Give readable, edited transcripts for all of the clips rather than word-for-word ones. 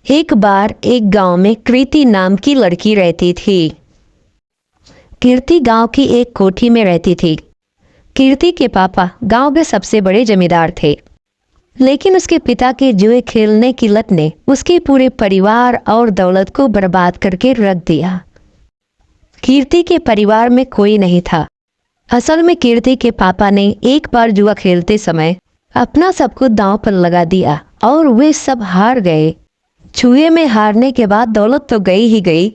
एक बार एक गांव में कृति नाम की लड़की रहती थी। कीर्ति गांव की एक कोठी में रहती थी। कीर्ति के पापा गांव के सबसे बड़े जमींदार थे, लेकिन उसके पिता के जुए खेलने की लत ने उसके पूरे परिवार और दौलत को बर्बाद करके रख दिया। कीर्ति के परिवार में कोई नहीं था। असल में कीर्ति के पापा ने एक बार जुआ खेलते समय अपना सब कुछ दांव पर लगा दिया और वे सब हार गए। जुए में हारने के बाद दौलत तो गई ही गई,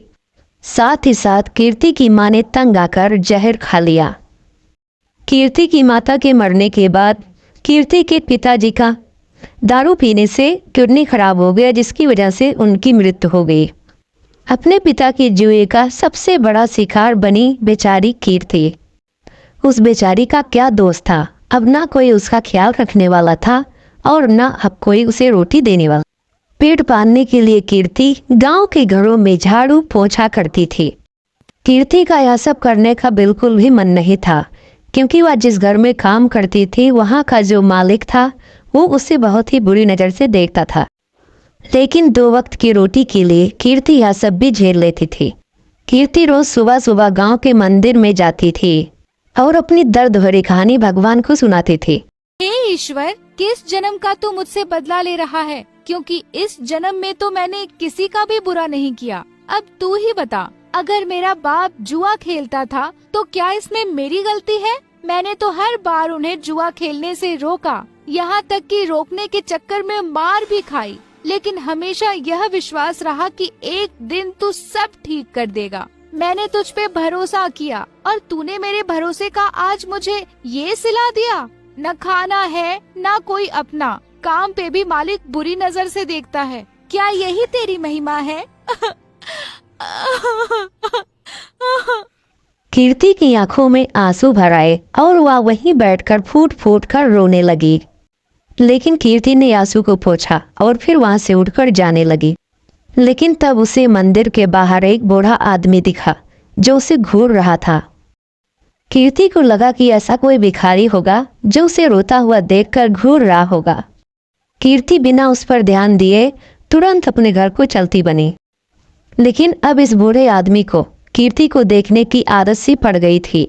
साथ ही साथ कीर्ति की मां ने तंग आकर जहर खा लिया। कीर्ति की माता के मरने के बाद कीर्ति के पिताजी का दारू पीने से किडनी खराब हो गया, जिसकी वजह से उनकी मृत्यु हो गई। अपने पिता के जुए का सबसे बड़ा शिकार बनी बेचारी कीर्ति। उस बेचारी का क्या दोस्त था। अब ना कोई उसका ख्याल रखने वाला था और ना अब कोई उसे रोटी देने वाला। पेट पालने के लिए कीर्ति गांव के घरों में झाड़ू पोंछा करती थी। कीर्ति का यह सब करने का बिल्कुल भी मन नहीं था, क्योंकि वह जिस घर में काम करती थी वहां का जो मालिक था वो उसे बहुत ही बुरी नज़र से देखता था। लेकिन 2 वक्त की रोटी के लिए कीर्ति यह सब भी झेल लेती थी। कीर्ति रोज सुबह सुबह गांव के मंदिर में जाती थी और अपनी दर्द भरी कहानी भगवान को सुनाती थी। हे ईश्वर, किस जन्म का तू मुझसे बदला ले रहा है? क्योंकि इस जन्म में तो मैंने किसी का भी बुरा नहीं किया। अब तू ही बता, अगर मेरा बाप जुआ खेलता था तो क्या इसमें मेरी गलती है? मैंने तो हर बार उन्हें जुआ खेलने से रोका, यहाँ तक कि रोकने के चक्कर में मार भी खाई, लेकिन हमेशा यह विश्वास रहा कि एक दिन तू सब ठीक कर देगा। मैंने तुझ पे भरोसा किया और तूने मेरे भरोसे का आज मुझे ये सिला दिया। न खाना है न कोई अपना, काम पे भी मालिक बुरी नजर से देखता है। क्या यही तेरी महिमा है? कीर्ति की आंखों में आंसू भर आए और वह वहीं बैठकर फूट फूट कर रोने लगी। लेकिन कीर्ति ने आंसू को पोंछा और फिर वहां से उठकर जाने लगी। लेकिन तब उसे मंदिर के बाहर एक बूढ़ा आदमी दिखा जो उसे घूर रहा था। कीर्ति को लगा कि ऐसा कोई भिखारी होगा जो उसे रोता हुआ देखकर घूर रहा होगा। कीर्ति बिना उस पर ध्यान दिए तुरंत अपने घर को चलती बनी। लेकिन अब इस बूढ़े आदमी को कीर्ति को देखने की आदत सी पड़ गई थी।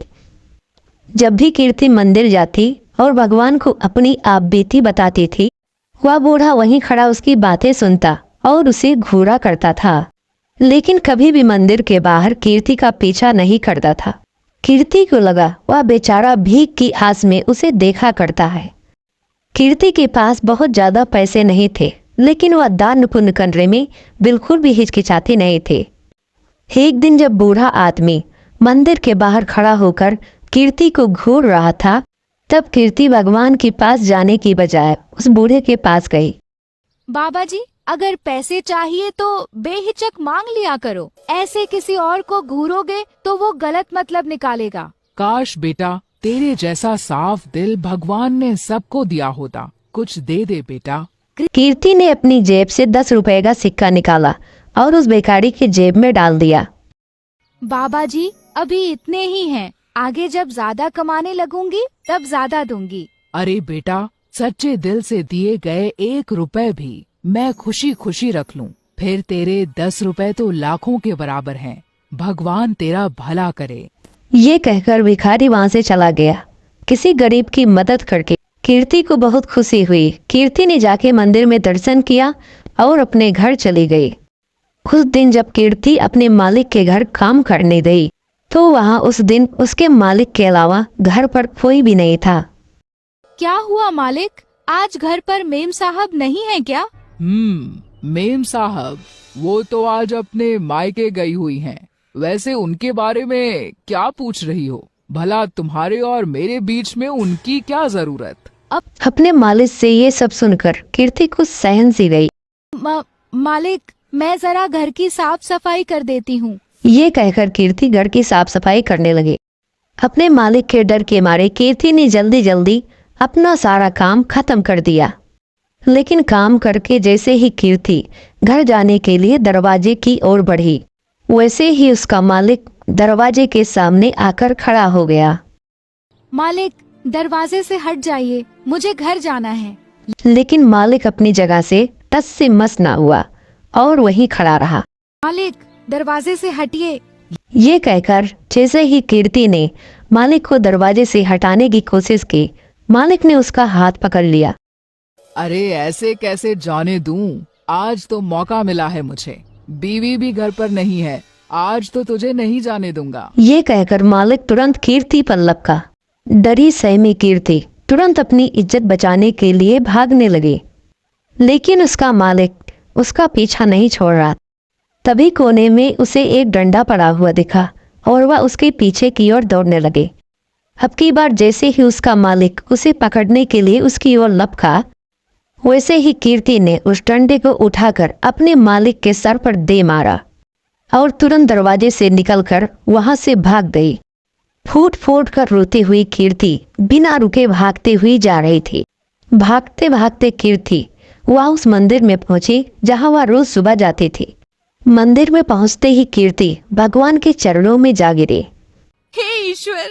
जब भी कीर्ति मंदिर जाती और भगवान को अपनी आप बीती बताती थी, वह बूढ़ा वहीं खड़ा उसकी बातें सुनता और उसे घूरा करता था, लेकिन कभी भी मंदिर के बाहर कीर्ति का पीछा नहीं करता था। कीर्ति को लगा वह बेचारा भीख की आस में उसे देखा करता है। कीर्ति के पास बहुत ज्यादा पैसे नहीं थे, लेकिन वह दान पुण्य करने में बिल्कुल भी हिचकिचाते नहीं थे। एक दिन जब बूढ़ा आदमी मंदिर के बाहर खड़ा होकर कीर्ति को घूर रहा था, तब कीर्ति भगवान के पास जाने की बजाय उस बूढ़े के पास गई। बाबा जी, अगर पैसे चाहिए तो बेहिचक मांग लिया करो। ऐसे किसी और को घूरोगे तो वो गलत मतलब निकालेगा। काश बेटा, तेरे जैसा साफ दिल भगवान ने सबको दिया होता। कुछ दे दे बेटा। कीर्ति ने अपनी जेब से 10 रुपए का सिक्का निकाला और उस भिखारी की जेब में डाल दिया। बाबा जी, अभी इतने ही हैं। आगे जब ज्यादा कमाने लगूंगी तब ज्यादा दूंगी। अरे बेटा, सच्चे दिल से दिए गए 1 रुपए भी मैं खुशी खुशी रख लूं, फिर तेरे 10 रुपए तो लाखों के बराबर हैं। भगवान तेरा भला करे। ये कहकर भिखारी वहां से चला गया। किसी गरीब की मदद करके कीर्ति को बहुत खुशी हुई। कीर्ति ने जाके मंदिर में दर्शन किया और अपने घर चली गई। उस दिन जब कीर्ति अपने मालिक के घर काम करने गई तो वहां उस दिन उसके मालिक के अलावा घर पर कोई भी नहीं था। क्या हुआ मालिक, आज घर पर मेम साहब नहीं है क्या? मेम साहब वो तो आज अपने मायके गई हुई हैं। वैसे उनके बारे में क्या पूछ रही हो? भला तुम्हारे और मेरे बीच में उनकी क्या जरूरत? अब अपने मालिक से ये सब सुनकर कीर्ति कुछ सहन सी गई। मालिक, मैं जरा घर की साफ सफाई कर देती हूँ। ये कहकर कीर्ति घर की साफ सफाई करने लगी। अपने मालिक के डर के मारे कीर्ति ने जल्दी जल्दी अपना सारा काम खत्म कर दिया। लेकिन काम करके जैसे ही कीर्ति घर जाने के लिए दरवाजे की ओर बढ़ी, वैसे ही उसका मालिक दरवाजे के सामने आकर खड़ा हो गया। मालिक, दरवाजे से हट जाइए, मुझे घर जाना है। लेकिन मालिक अपनी जगह से टस से मस ना हुआ और वहीं खड़ा रहा। मालिक, दरवाजे से हटिए। ये कहकर जैसे ही कीर्ति ने मालिक को दरवाजे से हटाने की कोशिश की, मालिक ने उसका हाथ पकड़ लिया। अरे ऐसे कैसे जाने दूं? आज तो मौका मिला है मुझे। बीवी भी घर पर नहीं है, आज तो तुझे नहीं जाने दूंगा। ये कहकर मालिक तुरंत कीर्ति पर लपका। डरी सहमी कीर्ति तुरंत अपनी इज्जत बचाने के लिए भागने लगी, लेकिन उसका मालिक उसका पीछा नहीं छोड़ रहा। तभी कोने में उसे एक डंडा पड़ा हुआ दिखा और वह उसके पीछे की ओर दौड़ने लगे। अब की बार जैसे ही उसका मालिक उसे पकड़ने के लिए उसकी ओर लपका, वैसे ही कीर्ति ने उस डंडे को उठाकर अपने मालिक के सर पर दे मारा और तुरंत दरवाजे से निकलकर वहां से भाग गई। फूट फूट कर रोती हुई कीर्ति बिना रुके भागते हुई जा रही थी। भागते भागते कीर्ति वह उस मंदिर में पहुंची जहां वह रोज सुबह जाती थी। मंदिर में पहुंचते ही कीर्ति भगवान के चरणों में जा गिरी। हे ईश्वर,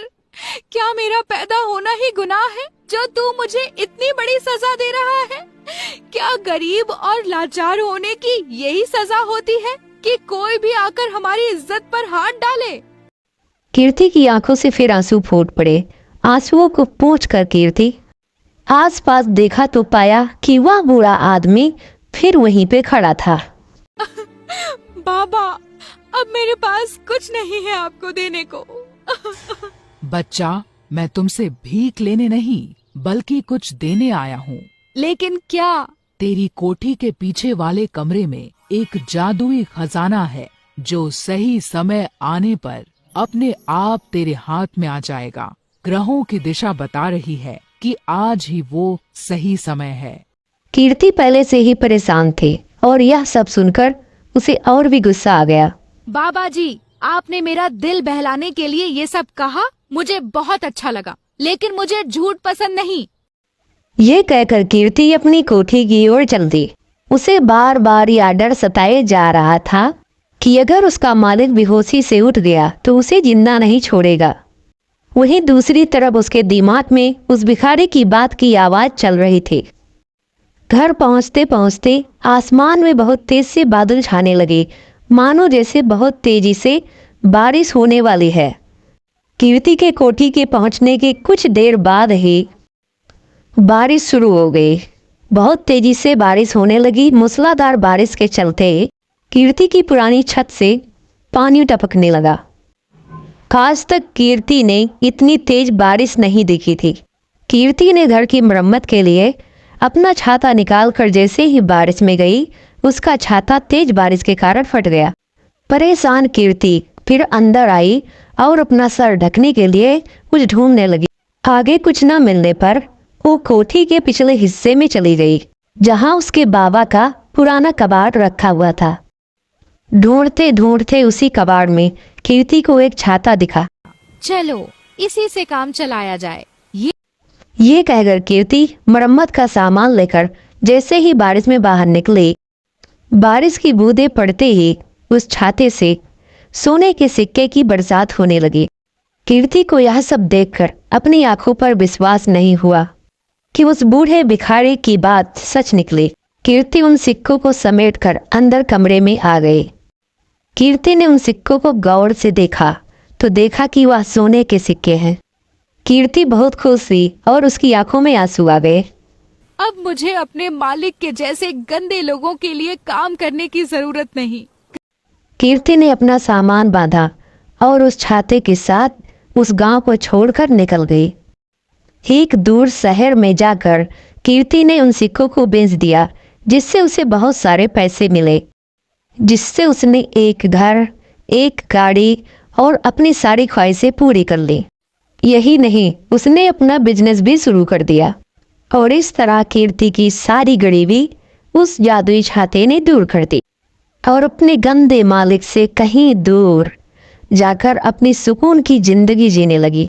क्या मेरा पैदा होना ही गुनाह है जो तू मुझे इतनी बड़ी सजा दे रहा है? क्या गरीब और लाचार होने की यही सजा होती है कि कोई भी आकर हमारी इज्जत पर हाथ डाले? कीर्ति की आंखों से फिर आंसू फूट पड़े। आंसुओं को पोंछकर कीर्ति आसपास देखा तो पाया कि वह बूढ़ा आदमी फिर वहीं पे खड़ा था। बाबा, अब मेरे पास कुछ नहीं है आपको देने को। बच्चा, मैं तुमसे भीख लेने नहीं बल्कि कुछ देने आया हूँ। लेकिन क्या? तेरी कोठी के पीछे वाले कमरे में एक जादुई खजाना है जो सही समय आने पर अपने आप तेरे हाथ में आ जाएगा। ग्रहों की दिशा बता रही है कि आज ही वो सही समय है। कीर्ति पहले से ही परेशान थे और यह सब सुनकर उसे और भी गुस्सा आ गया। बाबा जी, आपने मेरा दिल बहलाने के लिए ये सब कहा, मुझे बहुत अच्छा लगा, लेकिन मुझे झूठ पसंद नहीं। ये कहकर कीर्ति अपनी कोठी की ओर चल दी। उसे बार बार यह डर सताए जा रहा था कि अगर उसका मालिक बेहोशी से उठ गया तो उसे जिंदा नहीं छोड़ेगा। वहीं दूसरी तरफ उसके दिमाग में उस भिखारी की बात की आवाज चल रही थी। घर पहुंचते पहुंचते आसमान में बहुत तेज से बादल छाने लगे, मानो जैसे बहुत तेजी से बारिश होने वाली है। कीर्ति के कोठी के पहुंचने के कुछ देर बाद ही बारिश शुरू हो गई। बहुत तेजी से बारिश होने लगी। मूसलाधार बारिश के चलते कीर्ति की पुरानी छत से पानी टपकने लगा। आज तक कीर्ति ने इतनी तेज बारिश नहीं देखी थी। कीर्ति ने घर की मरम्मत के लिए अपना छाता निकालकर जैसे ही बारिश में गई, उसका छाता तेज बारिश के कारण फट गया। परेशान कीर्ति फिर अंदर आई और अपना सर ढकने के लिए कुछ ढूंढने लगी। आगे कुछ न मिलने पर वो कोठी के पिछले हिस्से में चली गई, जहां उसके बाबा का पुराना कबाड़ रखा हुआ था। ढूंढते ढूंढते उसी कबाड़ में कीर्ति को एक छाता दिखा। चलो इसी से काम चलाया जाए। ये कहकर कीर्ति मरम्मत का सामान लेकर जैसे ही बारिश में बाहर निकली, बारिश की बूंदें पड़ते ही उस छाते से सोने के सिक्के की बरसात होने लगी। कीर्ति को यह सब देखकर अपनी आंखों पर विश्वास नहीं हुआ कि उस बूढ़े भिखारी की बात सच निकली। कीर्ति उन सिक्कों को समेटकर अंदर कमरे में आ गई। कीर्ति ने उन सिक्कों को गौर से देखा तो देखा कि वह सोने के सिक्के हैं। कीर्ति बहुत खुश हुई और उसकी आंखों में आंसू आ गए। अब मुझे अपने मालिक के जैसे गंदे लोगों के लिए काम करने की जरूरत नहीं। कीर्ति ने अपना सामान बांधा और उस छाते के साथ उस गांव को छोड़कर निकल गई। एक दूर शहर में जाकर कीर्ति ने उन सिक्कों को बेच दिया, जिससे उसे बहुत सारे पैसे मिले, जिससे उसने एक घर, एक गाड़ी और अपनी सारी ख्वाहिशें पूरी कर ली। यही नहीं, उसने अपना बिजनेस भी शुरू कर दिया और इस तरह कीर्ति की सारी गरीबी उस जादुई छाते ने दूर कर दी और अपने गंदे मालिक से कहीं दूर जाकर अपनी सुकून की जिंदगी जीने लगी।